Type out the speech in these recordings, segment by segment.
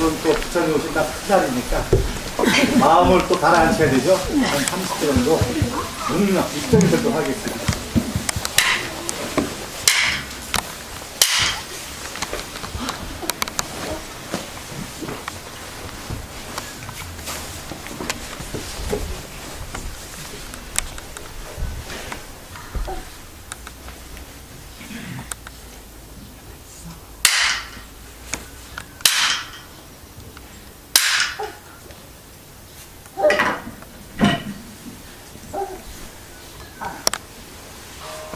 오늘은 또 부처님 오신다 큰 날이니까 마음을 또 가라앉혀야 되죠. 한 30분 정도 입장들도 하겠습니다.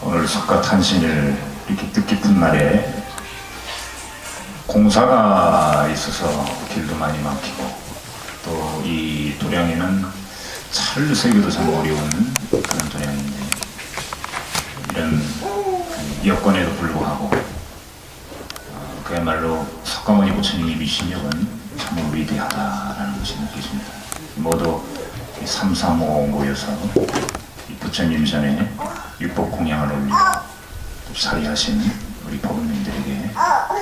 오늘 석가탄신일 이렇게 뜻깊은 날에 공사가 있어서 길도 많이 막히고 또 이 도량에는 차를 세기도 참 어려운 그런 도량인데 이런 여건에도 불구하고 그야말로 석가모니 부처님의 미신력은 참 위대하다라는 것이 느껴집니다. 모두 335 모여서 이 부처님 전에 육법 공양을 올리고 또 사리하신 우리 법인님들에게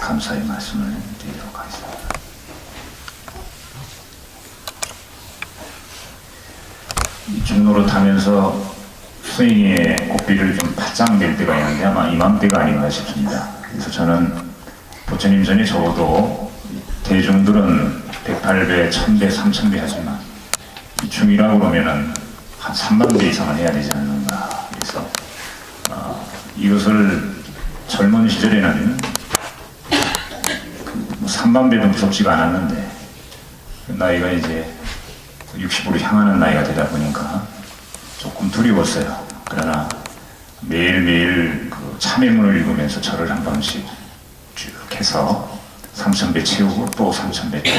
감사의 말씀을 드리도록 하겠습니다. 이 중로로 타면서 스윙의 고삐를 좀 바짝 낼 때가 있는데 아마 이맘때가 아닌가 싶습니다. 그래서 저는 부처님 전에 적어도 대중들은 108배, 1000배, 3000배 하지만 이 중이라고 그러면은 한 3만배 이상을 해야 되지 않는가. 그래서 이것을 젊은 시절에는 3만배도 무섭지가 않았는데 나이가 이제 60으로 향하는 나이가 되다 보니까 조금 두려웠어요. 그러나 매일매일 그 참회문을 읽으면서 절을 한 번씩 쭉 해서 3000배 채우고 또 3000배 또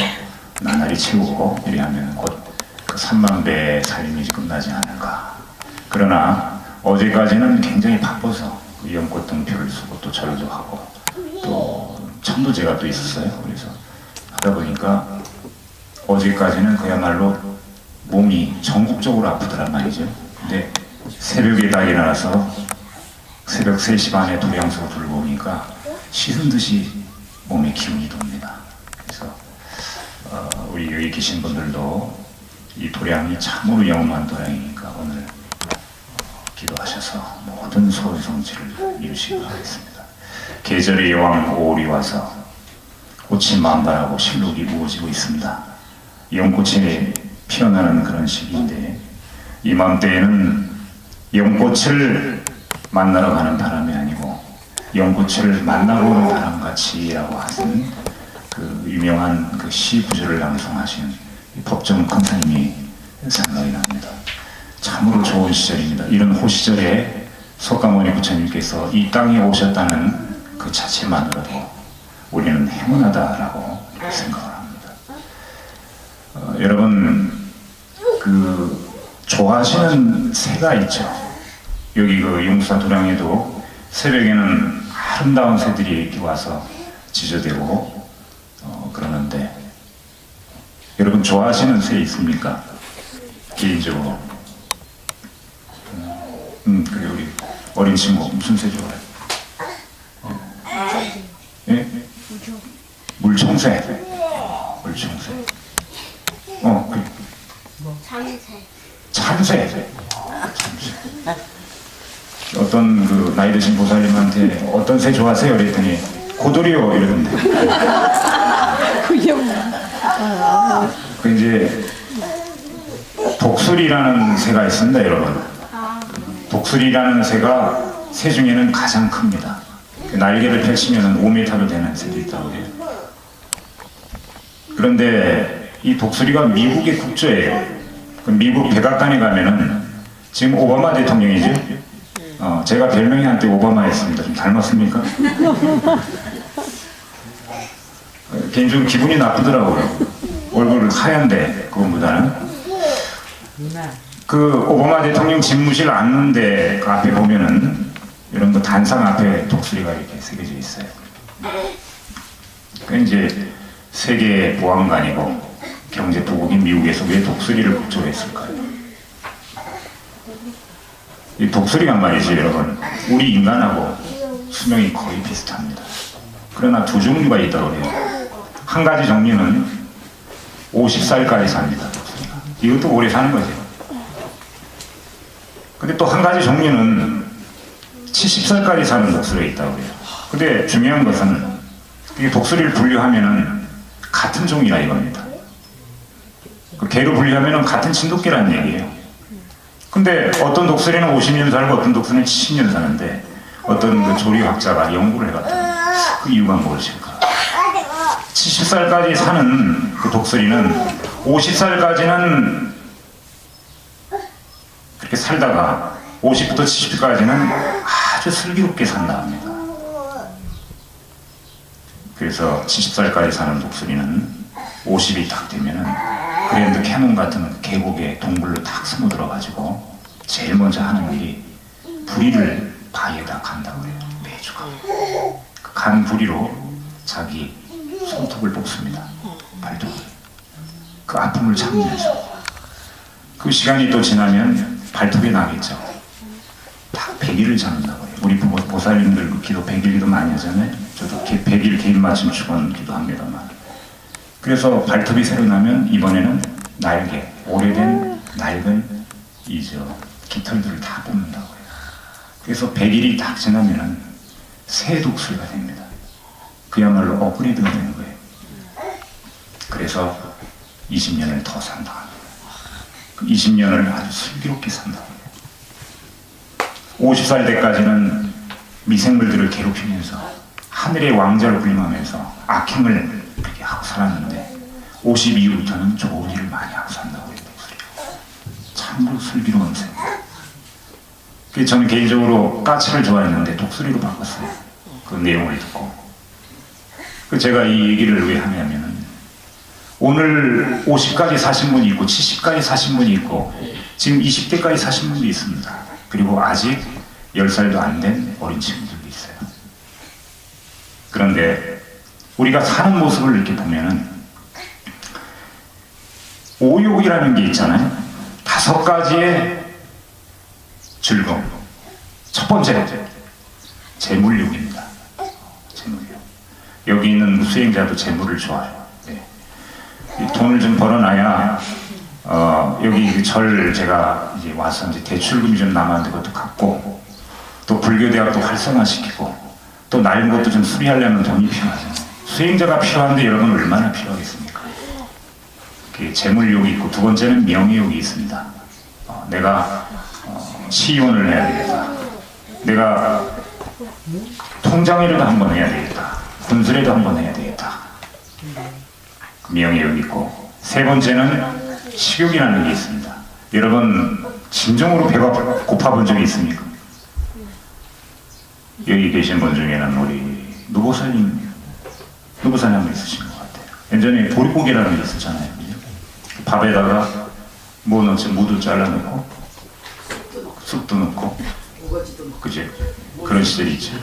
나날이 채우고 이래 하면 곧 그 3만배 살림이 끝나지 않을까. 그러나 어제까지는 굉장히 바빠서 그 연꽃 등표를 쓰고 또 절도 하고 또 천도제가 또 있었어요. 그래서 하다 보니까 어제까지는 그야말로 몸이 전국적으로 아프더란 말이죠. 근데 새벽에 딱 일어나서 새벽 3시 반에 도량서로 들고 오니까 씻은 듯이 몸에 기운이 돕니다. 그래서 우리 여기 계신 분들도 이 도량이 참으로 영원한 도량이니까 오늘 기도하셔서 모든 소원성취를 이루시기 바라겠습니다. 계절의 여왕 5월이 와서 꽃이 만발하고 실록이 무어지고 있습니다. 연꽃이 피어나는 그런 시기인데 이맘때에는 연꽃을 만나러 가는 바람이 아니고 연꽃을 만나러 오는 바람같이라고 하신 그 유명한 그 시 구절을 낭송하신 법정 큰사님이 생각이 납니다. 참으로 좋은 시절입니다. 이런 호시절에 석가모니 부처님께서 이 땅에 오셨다는 그 자체만으로도 우리는 행운하다라고 생각을 합니다. 여러분 그 좋아하시는 새가 있죠. 여기 그 용사 도량에도 새벽에는 아름다운 새들이 이렇게 와서 지저대고 그러는데 여러분 좋아하시는 새 있습니까? 개인적으로. 그래 우리 어린 친구 무슨 새 좋아해? 예? 물총새. 물총새. 참새. 어떤 그 나이 드신 보살님한테 어떤 새 좋아하세요? 이랬더니 고돌이요 이러던데. 그 이제 독수리라는 새가 있습니다, 여러분. 독수리라는 새가 새 중에는 가장 큽니다. 날개를 펼치면 5m도 되는 새도 있다고 해요. 그런데 이 독수리가 미국의 국조예요. 미국 백악관에 가면은 지금 오바마 대통령이죠. 제가 별명이 한때 오바마였습니다. 좀 닮았습니까? 개인적으로 기분이 나쁘더라고요. 얼굴 하얀데 그것보다는 그 오바마 대통령 집무실 앉는데 그 앞에 보면은 이런 거 단상 앞에 독수리가 이렇게 새겨져 있어요. 그 이제 세계 보안관이고 경제도국인 미국에서 왜 독수리를 국조했을까요? 이 독수리가 말이죠, 여러분. 우리 인간하고 수명이 거의 비슷합니다. 그러나 두 종류가 있다고 해요. 한 가지 종류는 50살까지 삽니다. 독수리가. 이것도 오래 사는 거죠. 근데 또 한 가지 종류는 70살까지 사는 독수리가 있다고 해요. 근데 중요한 것은 이 독수리를 분류하면은 같은 종이라 이겁니다. 그 개로 분류하면은 같은 진돗개라는 얘기예요. 근데 어떤 독수리는 50년 살고 어떤 독수리는 70년 사는데 어떤 그 조리학자가 연구를 해봤다. 그 이유가 무엇일까? 70살까지 사는 그 독수리는 50살까지는 그렇게 살다가 50부터 70까지는 아주 슬기롭게 산다 합니다. 그래서 70살까지 사는 독수리는 50이 딱 되면은 그랜드 캐논 같은 계곡에 동굴로 딱 숨어들어가지고 제일 먼저 하는 일이 부리를 바위에다 간다고 해요. 매주가. 그 간 부리로 자기 손톱을 뽑습니다. 발톱을. 그 아픔을 참으면서. 그 시간이 또 지나면 발톱이 나겠죠. 딱 100일을 잡는다고 해요. 우리 보살님들 그 기도 100일 기도 많이 하잖아요. 저도 100일 개인 맞춤 축원 기도합니다만. 그래서 발톱이 새로 나면 이번에는 날개, 오래된 낡은 깃털들을 다 뽑는다고 해요. 그래서 100일이 딱 지나면은 새 독수리가 됩니다. 그야말로 업그레이드가 되는 거예요. 그래서 20년을 더 산다. 20년을 아주 슬기롭게 산다. 50살 때까지는 미생물들을 괴롭히면서 하늘의 왕자를 부림하면서 악행을 그렇게 하고 살았는데 50 이후부터는 좋은 일을 많이 하고 산다고 해요. 참으로 슬기로운 새. 그래서 저는 개인적으로 까치를 좋아했는데 독수리로 바꿨어요. 그 내용을 듣고. 제가 이 얘기를 왜 하냐면은 오늘 50까지 사신 분이 있고 70까지 사신 분이 있고 지금 20대까지 사신 분도 있습니다. 그리고 아직 10살도 안 된 어린 친구들도 있어요. 그런데 우리가 사는 모습을 이렇게 보면은 오욕이라는 게 있잖아요. 5가지의 즐거움. 첫 번째, 재물욕입니다. 재물욕. 여기 있는 수행자도 재물을 좋아해요. 네. 돈을 좀 벌어놔야 여기 절 제가 이제 와서 이제 대출금이 좀 남았는데 그것도 갚고 또 불교대학도 활성화시키고 또 낡은 것도 좀 수리하려면 돈이 필요하죠. 수행자가 필요한데 여러분 얼마나 필요하겠습니까? 재물욕이 있고 두 번째는 명예욕이 있습니다. 내가 시의원을 해야 되겠다. 내가 통장이라도 한번 해야 되겠다. 군수라도 한번 해야 되겠다. 명예욕이 있고 세 번째는 식욕이라는 게 있습니다. 여러분 진정으로 배가 고파본 적이 있습니까? 여기 계신 분 중에는 우리 누보사님 한번 있으신 것 같아요. 예전에 보릿고개라는 게 있었잖아요. 밥에다가 뭐 넣지? 무도 잘라놓고 쑥도 넣고 그죠? 그런 시절이 있죠.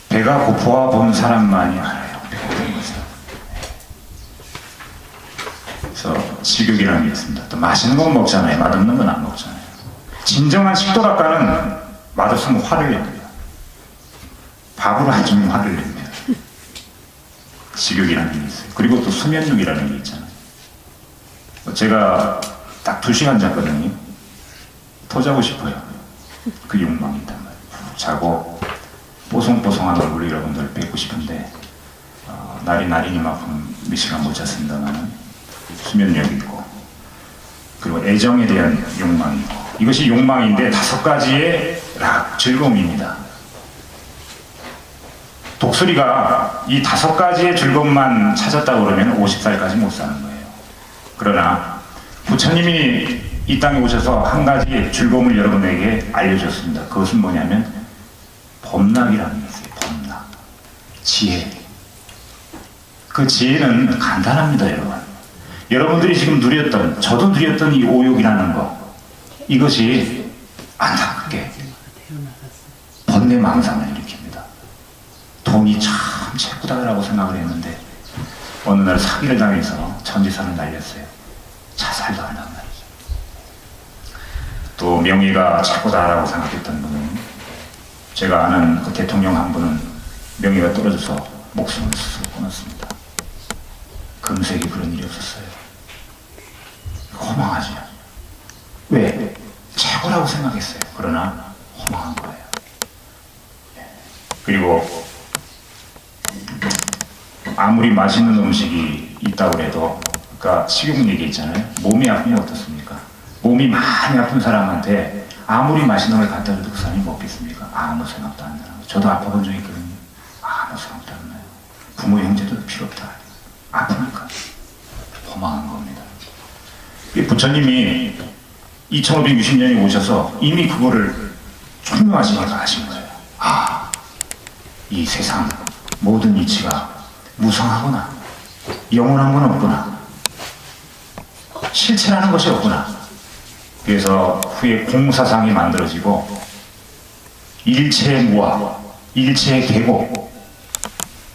배가 고파 본 사람만이 알아요. 그래서 식욕이라는 게 있습니다. 또 맛있는 건 먹잖아요. 맛없는 건 안 먹잖아요. 진정한 식도락가는 맛없으면 화를 냅니다. 밥으로 안 주면 화를 냅니다. 식욕이라는 게 있어요. 그리고 또 수면욕이라는 게 있잖아요. 제가 딱 2시간 잤거든요. 더 자고 싶어요. 그 욕망이 있단 말이에요. 자고 뽀송뽀송한 얼굴로 여러분들 뵙고 싶은데 날이니만큼 몇 시간 못 잤습니다만 수면력이 있고 그리고 애정에 대한 욕망이 있고 이것이 욕망인데 5가지의 즐거움입니다. 독수리가 이 5가지의 즐거움만 찾았다고 그러면 50살까지 못 사는 거예요. 그러나 부처님이 이 땅에 오셔서 한 가지 즐거움을 여러분에게 알려줬습니다. 그것은 뭐냐면 범락이라는 게 있어요. 범락. 지혜. 그 지혜는 간단합니다, 여러분. 여러분들이 지금 누렸던, 저도 누렸던 이 오욕이라는 거, 이것이 안타깝게 번뇌망상을 일으킵니다. 돈이 참 최고다라고 생각을 했는데 어느 날 사기를 당해서 전재산을 날렸어요. 자살도 안 한다. 또 명예가 최고다라고 생각했던 분은 제가 아는 그 대통령 한 분은 명예가 떨어져서 목숨을 스스로 끊었습니다. 그 금세기 그런 일이 없었어요. 허망하죠. 왜? 최고라고 생각했어요. 그러나 허망한 거예요. 그리고 아무리 맛있는 음식이 있다고 해도, 그러니까 식용 얘기 있잖아요. 몸이 아프면 어떻습니까? 몸이 많이 아픈 사람한테 아무리 맛있는 걸 갖다 줘도 그 사람이 먹겠습니까? 아무 생각도 안 나요. 저도 아파본 적이 있거든요. 아무 생각도 안 나요. 부모 형제도 필요 없다. 아프니까. 허망한 겁니다. 부처님이 2560년이 오셔서 이미 그거를 총명하시니까 하신 거예요. 아, 이 세상 모든 이치가 무상하구나. 영원한 건 없구나. 실체라는 것이 없구나. 그래서 후에 공사상이 만들어지고 일체의 무아, 일체의 계고,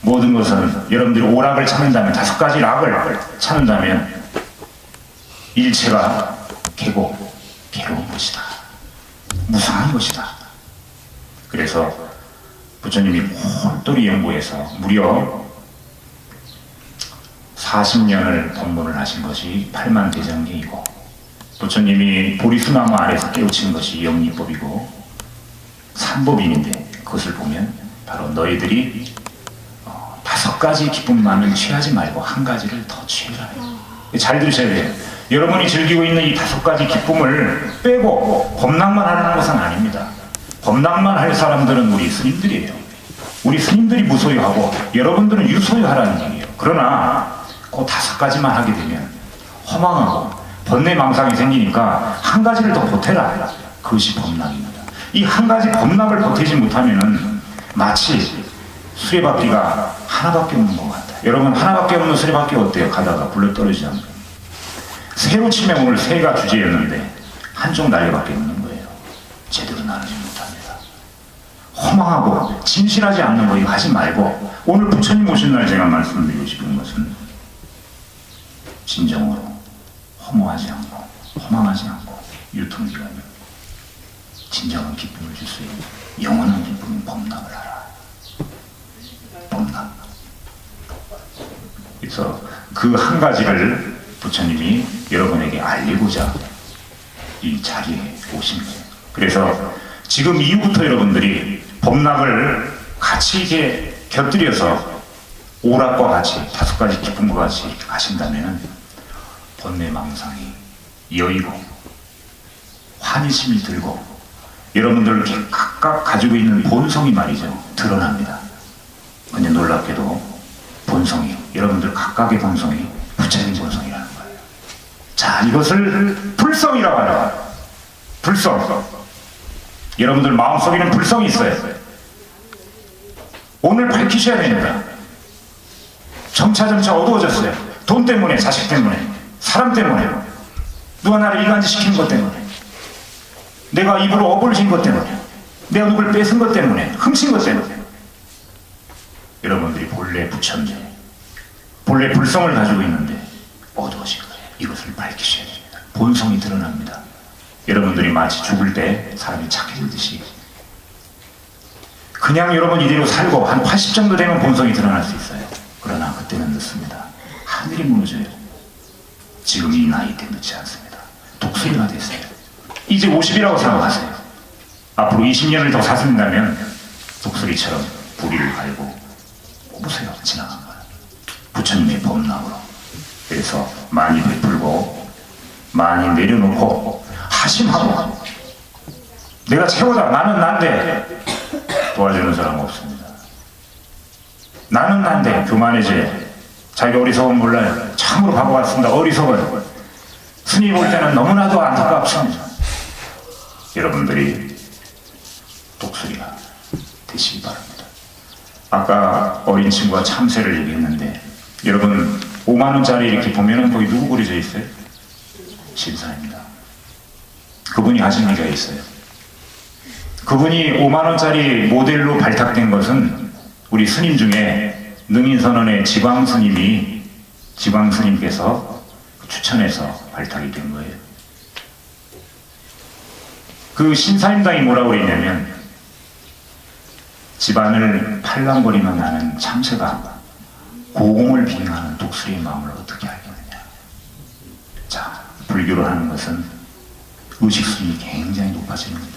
모든 것은 여러분들이 오락을 찾는다면, 5가지 락을 찾는다면 일체가 계고 괴로운 것이다. 무상한 것이다. 그래서 부처님이 홀똘히 연구해서 무려 40년을 법문을 하신 것이 팔만대장경이고, 부처님이 보리수나무 아래서 깨우친 것이 영리법이고 삼법인인데, 그것을 보면 바로 너희들이 5가지 기쁨만은 취하지 말고 한 가지를 더 취해라. 잘 들으셔야 돼요. 여러분이 즐기고 있는 이 5가지 기쁨을 빼고 범락만 하라는 것은 아닙니다. 범락만 할 사람들은 우리 스님들이에요. 우리 스님들이 무소유하고 여러분들은 유소유하라는 얘기예요. 그러나 그 5가지만 하게 되면 허망하고 번뇌망상이 생기니까 한 가지를 더 보태라. 그것이 범락입니다. 이 한 가지 범락을 보태지 못하면은 마치 수레바퀴가 하나밖에 없는 것 같아요. 여러분, 하나밖에 없는 수레바퀴 어때요? 가다가 굴러 떨어지지 않고. 새로 치면 오늘 새가 주제였는데 한쪽 날개밖에 없는 거예요. 제대로 나누지 못합니다. 허망하고 진실하지 않는 거 이거 하지 말고, 오늘 부처님 오신 날 제가 말씀드리고 싶은 것은 진정으로 허무하지 않고 허망하지 않고 유통기간이 진정한 기쁨을 줄 수 있는 영원한 기쁨인 범락을 하라. 범락. 그래서 그 한 가지를 부처님이 여러분에게 알리고자 이 자리에 오신 거예요. 그래서 지금 이후부터 여러분들이 범락을 같이 이렇게 곁들여서 오락과 같이 5가지 기쁨과 같이 하신다면 번뇌망상이 여의고 환희심이 들고 여러분들 각각 가지고 있는 본성이 말이죠, 드러납니다. 근데 놀랍게도 본성이, 여러분들 각각의 본성이 부처님 본성이라는 거예요. 자, 이것을 불성이라고 하라. 불성. 여러분들 마음속에는 불성이 있어요. 오늘 밝히셔야 됩니다. 점차 어두워졌어요. 돈 때문에, 자식 때문에, 사람 때문에, 누가 나를 이간질시키는 것 때문에, 내가 입으로 업을 진 것 때문에, 내가 누굴 뺏은 것 때문에, 훔친 것 때문에. 여러분들이 본래 부처인데, 본래 불성을 가지고 있는데 어두워진 거예요. 이것을 밝히셔야 됩니다. 본성이 드러납니다. 여러분들이 마치 죽을 때 사람이 착해지듯이 그냥 여러분 이대로 살고 한 80 정도 되면 본성이 드러날 수 있어요. 그러나 그때는 늦습니다. 하늘이 무너져요. 지금 이 나이 때 늦지 않습니다. 독수리가 됐어요. 이제 50이라고 생각하세요. 앞으로 20년을 더 사신다면 독수리처럼 부리를 갈고 보세요. 지나간 거예요. 부처님의 법락으로. 그래서 많이 베풀고 많이 내려놓고 하심하고, 내가 최고다, 나는 난데 도와주는 사람 없습니다. 나는 난데 교만해제. 자기가 어리석은 몰라요. 참으로 바보 같습니다. 어리석어요. 스님 볼 때는 너무나도 안타깝습니다. 여러분들이 독수리가 되시기 바랍니다. 아까 어린 친구가 참새를 얘기했는데, 여러분 5만원짜리 이렇게 보면은 거기 누구 그려져 있어요? 신사입니다. 그분이 하신 얘기가 있어요. 그분이 5만원짜리 모델로 발탁된 것은 우리 스님 중에 능인선언의 지광스님께서 추천해서 발탁이 된 거예요. 그 신사임당이 뭐라고 그랬냐면, 집안을 팔랑거리며 나는 참새가 고공을 비행하는 독수리의 마음을 어떻게 알겠느냐. 자, 불교를 하는 것은 의식수준이 굉장히 높아지는 겁니다.